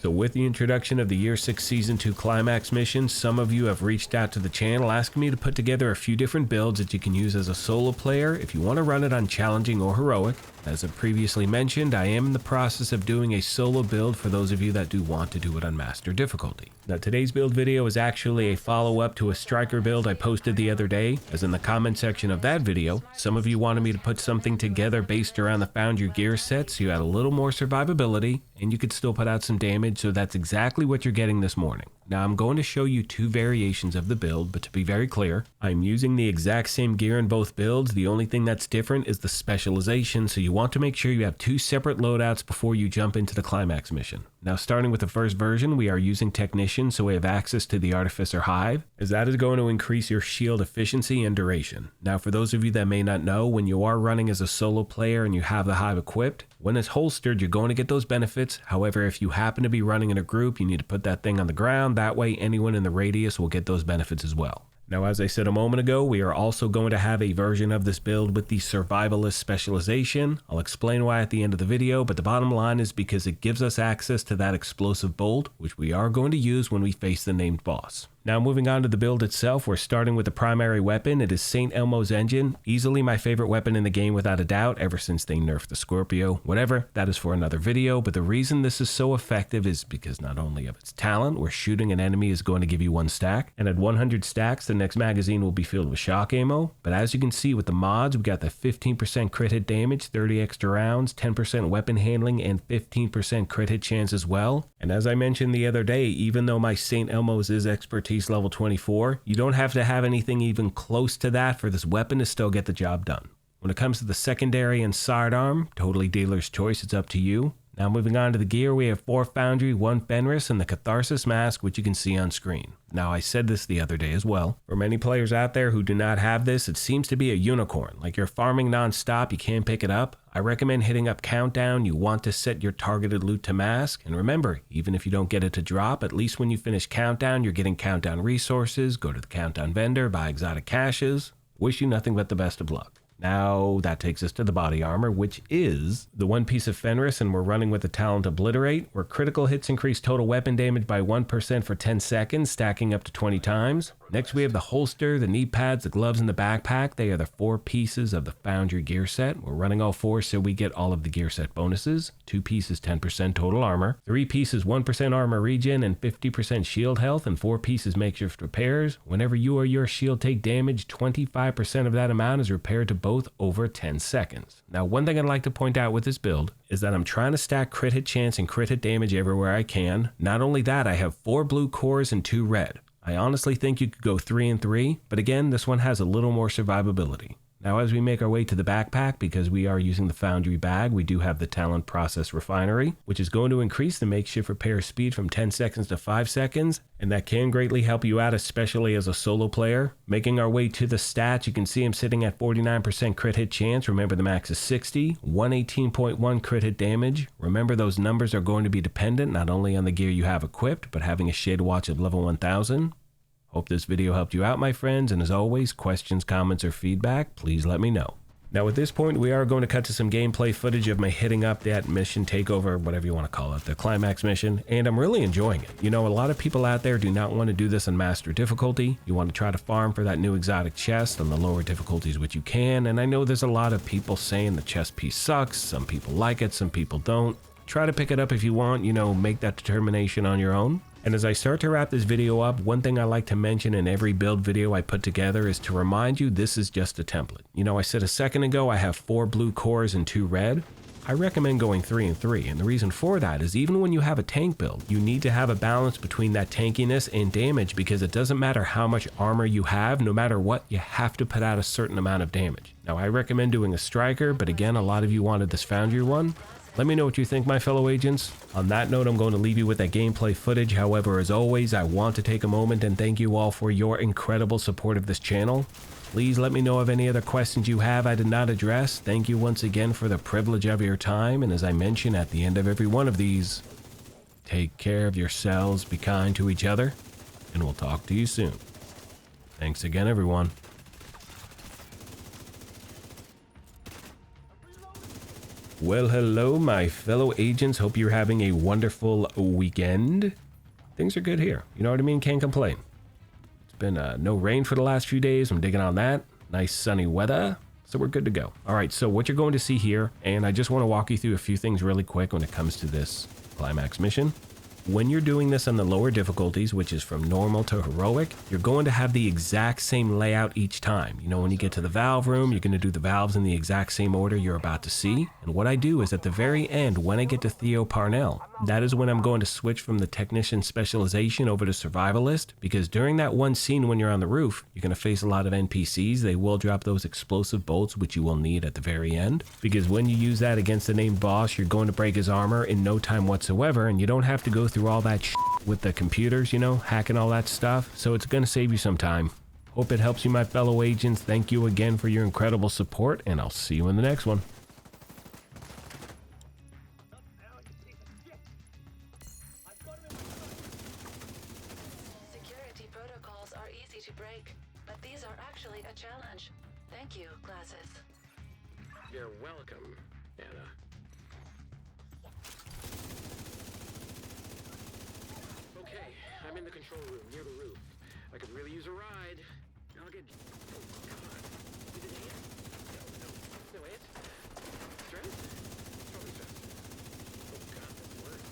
So with the introduction of the Year 6 Season 2 Climax mission, some of you have reached out to the channel asking me to put together a few different builds that you can use as a solo player if you want to run it on challenging or heroic. As I previously mentioned, I am in the process of doing a solo build for those of you that do want to do it on master difficulty. Now today's build video is actually a follow-up to a striker build I posted the other day, as in the comment section of that video, some of you wanted me to put something together based around the Foundry gear set so you had a little more survivability and you could still put out some damage, so that's exactly what you're getting this morning. Now I'm going to show you two variations of the build, but to be very clear, I'm using the exact same gear in both builds. The only thing that's different is the specialization, so you want to make sure you have two separate loadouts before you jump into the climax mission. Now starting with the first version, we are using Technician, so we have access to the Artificer Hive, as that is going to increase your shield efficiency and duration. Now for those of you that may not know, when you are running as a solo player and you have the Hive equipped, when it's holstered, you're going to get those benefits. However, if you happen to be running in a group, you need to put that thing on the ground. That way anyone in the radius will get those benefits as well. Now, as I said a moment ago, we are also going to have a version of this build with the Survivalist Specialization. I'll explain why at the end of the video, but the bottom line is because it gives us access to that explosive bolt, which we are going to use when we face the named boss. Now moving on to the build itself, we're starting with the primary weapon. It is St. Elmo's Engine, easily my favorite weapon in the game without a doubt, ever since they nerfed the Scorpio. Whatever, that is for another video, but the reason this is so effective is because not only of its talent, where shooting an enemy is going to give you 1 stack, and at 100 stacks, the next magazine will be filled with shock ammo, but as you can see with the mods, we got the 15% crit hit damage, 30 extra rounds, 10% weapon handling, and 15% crit hit chance as well. And as I mentioned the other day, even though my St. Elmo's is expertise level 24, you don't have to have anything even close to that for this weapon to still get the job done. When it comes to the secondary and sidearm, totally dealer's choice, it's up to you. Now moving on to the gear, we have 4 Foundry, 1 Fenris, and the Catharsis mask, which you can see on screen. Now I said this the other day as well. For many players out there who do not have this, it seems to be a unicorn. Like you're farming non-stop, you can't pick it up. I recommend hitting up Countdown. You want to set your targeted loot to mask. And remember, even if you don't get it to drop, at least when you finish Countdown, you're getting Countdown resources. Go to the Countdown vendor, buy exotic caches. Wish you nothing but the best of luck. Now that takes us to the body armor, which is the 1 piece of Fenris, and we're running with the talent Obliterate, where critical hits increase total weapon damage by 1% for 10 seconds, stacking up to 20 times. Next we have the holster, the knee pads, the gloves, and the backpack. They are the 4 pieces of the Foundry gear set. We're running all 4 so we get all of the gear set bonuses. 2 pieces 10% total armor, 3 pieces 1% armor regen and 50% shield health, and 4 pieces makeshift repairs. Whenever you or your shield take damage, 25% of that amount is repaired to both over 10 seconds. Now one thing I'd like to point out with this build is that I'm trying to stack crit hit chance and crit hit damage everywhere I can. Not only that, I have 4 blue cores and 2 red. I honestly think you could go 3 and 3, but again, this one has a little more survivability. Now as we make our way to the backpack, because we are using the Foundry bag, we do have the Talent Process Refinery, which is going to increase the makeshift repair speed from 10 seconds to 5 seconds, and that can greatly help you out, especially as a solo player. Making our way to the stats, you can see I'm sitting at 49% crit hit chance. Remember the max is 60, 118.1 crit hit damage. Remember those numbers are going to be dependent not only on the gear you have equipped, but having a Shade Watch of level 1000. Hope this video helped you out, my friends, and as always, questions, comments, or feedback, please let me know. Now at this point, we are going to cut to some gameplay footage of me hitting up that mission takeover, whatever you want to call it, the climax mission, and I'm really enjoying it. You know, a lot of people out there do not want to do this on master difficulty. You want to try to farm for that new exotic chest on the lower difficulties, which you can, and I know there's a lot of people saying the chest piece sucks. Some people like it, some people don't. Try to pick it up if you want, you know, make that determination on your own. And as I start to wrap this video up, one thing I like to mention in every build video I put together is to remind you this is just a template. You know, I said a second ago I have 4 blue cores and 2 red. I recommend going 3 and 3, and the reason for that is even when you have a tank build, you need to have a balance between that tankiness and damage, because it doesn't matter how much armor you have, no matter what, you have to put out a certain amount of damage. Now I recommend doing a striker, but again, a lot of you wanted this Foundry one. Let me know what you think, my fellow agents. On that note, I'm going to leave you with that gameplay footage. However, as always, I want to take a moment and thank you all for your incredible support of this channel. Please let me know of any other questions you have I did not address. Thank you once again for the privilege of your time. And as I mention at the end of every one of these, take care of yourselves, be kind to each other, and we'll talk to you soon. Thanks again, everyone. Well, hello, my fellow agents. Hope you're having a wonderful weekend. Things are good here. You know what I mean? Can't complain. It's been no rain for the last few days. I'm digging on that. Nice sunny weather. So we're good to go. All right, so what you're going to see here, and I just want to walk you through a few things really quick when it comes to this climax mission. When you're doing this on the lower difficulties, which is from normal to heroic, you're going to have the exact same layout each time. You know, when you get to the valve room, you're going to do the valves in the exact same order you're about to see. And what I do is at the very end, when I get to Theo Parnell, that is when I'm going to switch from the technician specialization over to survivalist, because during that one scene when you're on the roof, you're going to face a lot of NPCs. They will drop those explosive bolts, which you will need at the very end, because when you use that against the named boss, you're going to break his armor in no time whatsoever, and you don't have to go through all that with the computers, you know, hacking all that stuff. So it's going to save you some time. Hope it helps you, my fellow agents. Thank you again for your incredible support, and I'll see you in the next one. Security protocols are easy to break, but these are actually a challenge. Thank you, classes. You're welcome, Anna. Okay, I'm in the control room near the roof. I could really use a ride. I'll get... Oh, God. Is it ant? No ant? Strength? It's probably strength. Oh, God, that's worse.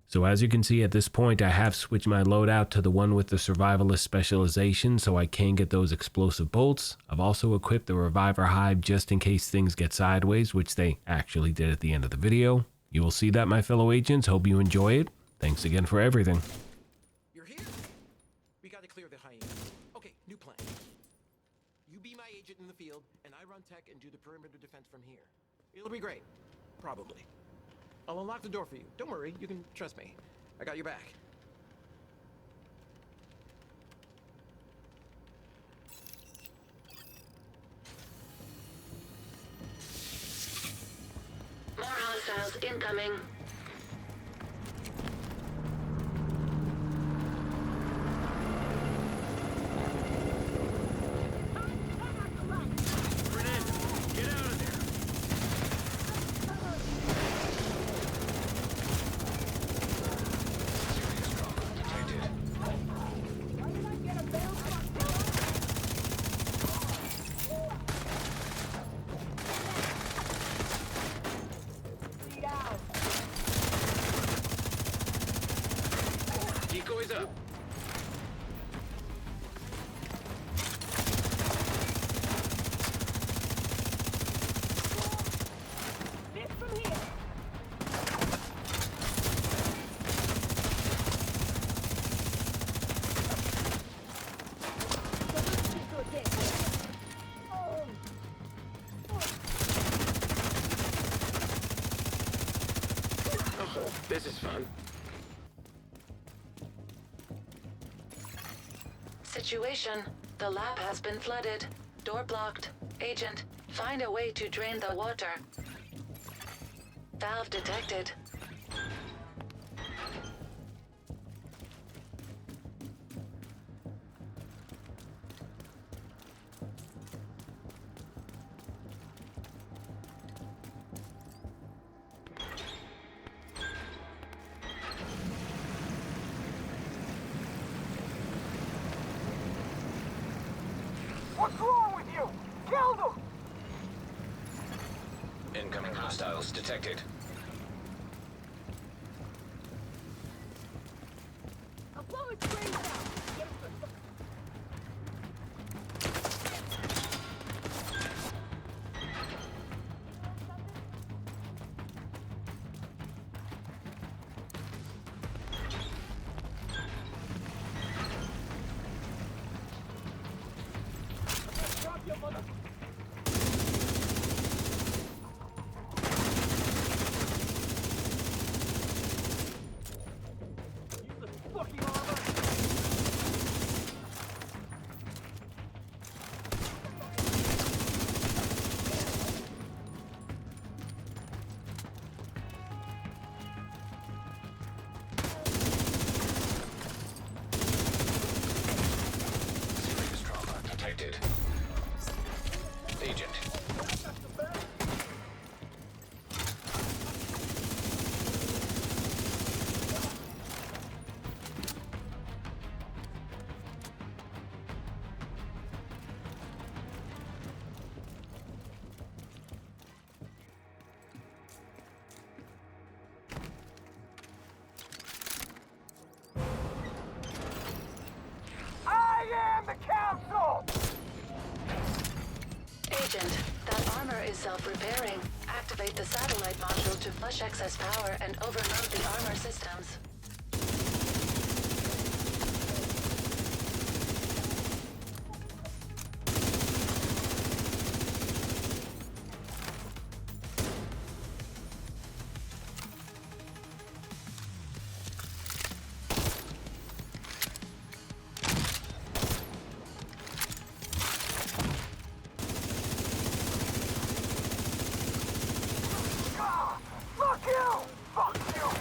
So as you can see at this point, I have switched my loadout to the one with the survivalist specialization so I can get those explosive bolts. I've also equipped the reviver hive just in case things get sideways, which they actually did at the end of the video. You will see that, my fellow agents. Hope you enjoy it. Thanks again for everything. You're here? We gotta clear the hyenas. Okay, new plan. You be my agent in the field, and I run tech and do the perimeter defense from here. It'll be great. Probably. I'll unlock the door for you. Don't worry, you can trust me. I got your back. More hostiles incoming. Decoys up. Oh, this is fun. Situation. The lab has been flooded. Door blocked. Agent, find a way to drain the water. Valve detected. What's wrong with you? Kill them! Incoming hostiles detected. I'll blow his brains out! Drop your Agent, that armor is self-repairing. Activate the satellite module to flush excess power and overload the armor systems. Fuck you! Fuck you!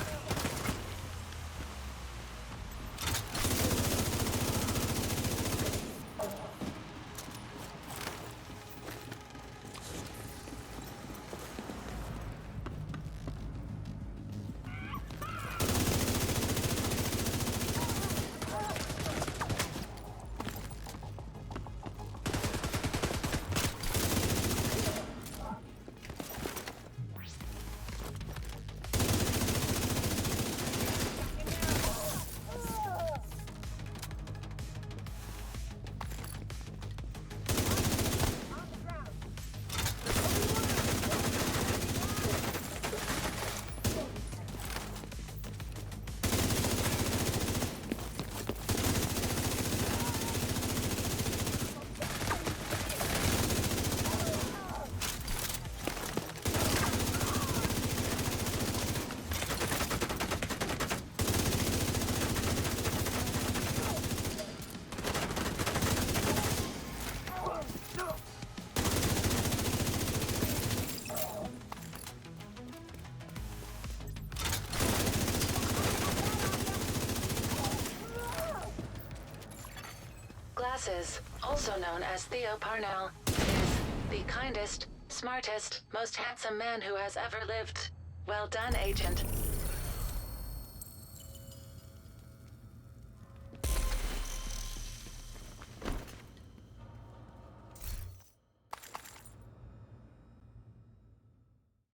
Glasses, also known as Theo Parnell, is the kindest, smartest, most handsome man who has ever lived. Well done, Agent.